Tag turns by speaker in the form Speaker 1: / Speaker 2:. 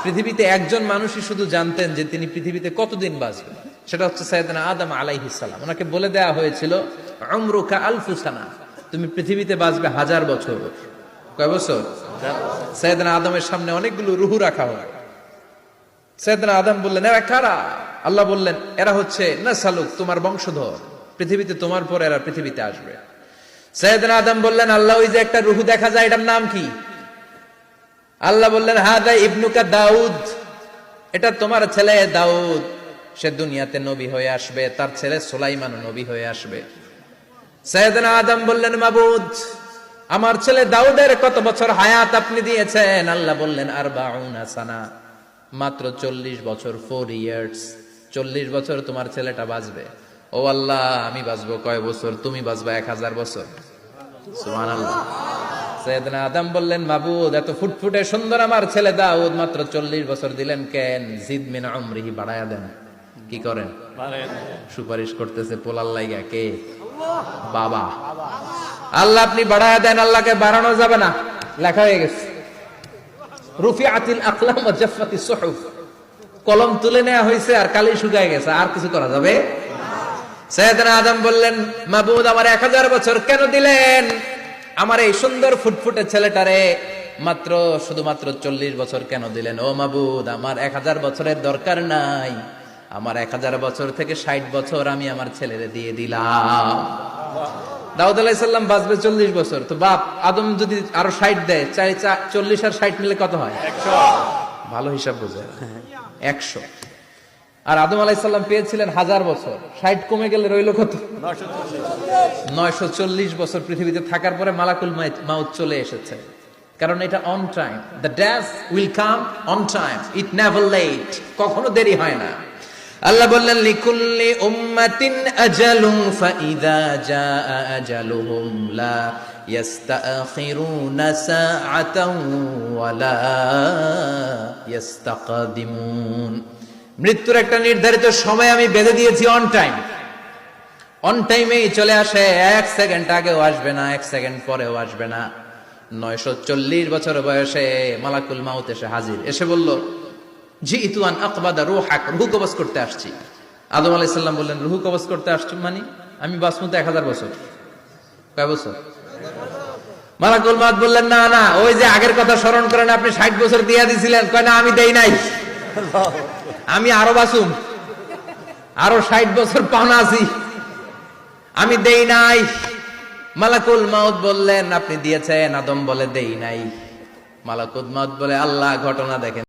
Speaker 1: পৃথিবীতে একজন মানুষই শুধু জানতেন যে তিনি পৃথিবীতে কতদিন বাঁচবেন, সেটা হচ্ছে সাইয়েদনা আদম আলাইহিস সালাম। ওনাকে বলে দেয়া হয়েছিল উমরুকা আলফু সানা, তুমি পৃথিবীতে বাঁচবে 1000 বছর। কয় বছর? সাইয়েদনা আদমের সামনে অনেকগুলো রূহ রাখা হয়। সাইয়েদনা আদম বললেন, এরা কারা? আল্লাহ বললেন, এরা হচ্ছে নাসালুক, তোমার বংশধর, পৃথিবীতে তোমার পর এরা পৃথিবীতে আসবে। সাইয়েদনা আদম বললেন, আল্লাহ ওই যে একটা রূহ দেখা যায়, এটার নাম কি? আল্লাহ বললেন, হাদা ইবনুকা দাউদ, এটা তোমার ছেলে দাউদ, সে দুনিয়াতে নবী হয়ে আসবে, তার ছেলে সুলাইমান নবী হয়ে আসবে। সাইয়েদনা আদম বললেন, মাবুদ, আমার ছেলে দাউদের কত বছর হায়াত আপনি দিয়েছেন? আল্লাহ বললেন, 40 সানা, মাত্র 40 বছর, 4 ইয়ার্স, 40 বছর তোমার ছেলেটা বাঁচবে। ও আল্লাহ, আমি বাঁচবো কয় বছর? তুমি বাঁচবা 1000 বছর। সুবহানাল্লাহ। সাইয়েদনা আদম বললেন, মাবুদ, এত ফুটফুটে সুন্দর আমার ছেলে দাউদ, মাত্র 40 বছর দিলেন কেন? জিদ মিন উমরিহি, বাড়ায়া দেন। কি করেন? সুপারিশ করতেছে পোলার লাইগা কে? বাবা। আল্লাহ আপনি বাড়ায়া দেন। আল্লাহকে বাড়ানো যাবে না, লেখা হয়ে গেছে। রুফিআতিল আকলাম ওয়া জাফফাতিস সুহুফ, কলম তুলে নেওয়া হয়েছে আর কালি শুকায় গেছে, আর কিছু করা যাবে? সাইয়েদনা আদম বললেন, মাবুদ, আমার 1000 বছর কেন দিলেন? আমার এই সুন্দর ফুটফুটে ছেলেটারে মাত্র শুধুমাত্র 40 বছর কেন দিলেন? ও মাবুদ, আমার 1000 বছরের দরকার নাই, আমার 1000 বছর থেকে 60 বছর আমি আমার ছেলেরে দিয়ে দিলাম। দাউদ আলাইহিস সালাম বাঁচবে 40 বছর, তো বাপ আদম যদি আরো 60 দেয়, 40 আর 60 মিলে কত হয়? 100। ভালো হিসাব বোঝে, 100। আর আদম আলাইহিস সালাম পেয়েছিলেন 1000 বছর, 60 কমে গেলে রইল কত? 940 বছর পৃথিবীতে থাকার পরে মালাকুল মাউত চলে এসেছে। কারণ এটা on time, the death will come on time, it never late, কখনো দেরি হয় না। আল্লাহ বললেন, লিকুল্লি উম্মাতিন আজালুন ফাইযা জাআ আজালুহুম লা ইস্তাখিরুনা সাআতান ওয়া লা ইস্তাকদিমুন। মৃত্যুর একটা নির্ধারিত সময় আমি বেঁধে দিয়েছি, অন টাইম, অন টাইমেই চলে আসে, 1 সেকেন্ড আগেও আসবে না, 1 সেকেন্ড পরেও আসবে না। 940 বছর বয়সে মালাকুল মাউত এসে হাজির, এসে বলল, জিইতু আন আকবাদা রূহাক, রূহ কবজ করতে আসছি। আদম আলাইহিস সালাম বললেন, রূহ কবজ করতে আসছো মানে? আমি বাঁচবো তো 1000 বছর। কয় বছর? মালাকুল মাউত বললেন, না না, ওই যে আগের কথা স্মরণ করেন, আপনি 60 বছর দিয়া দিছিলেন। কয় না, আমি দেই নাই, আমি আরো বাঁচুম, আরো 60 বছর পাওনা আছি, আমি দেই নাই। মালাকুল মাউত বললেন, আপনি দিয়েছেন? আদম বলে, দেই নাই। মালাকুল মাউত বলে, আল্লাহ, ঘটনা দেখেন।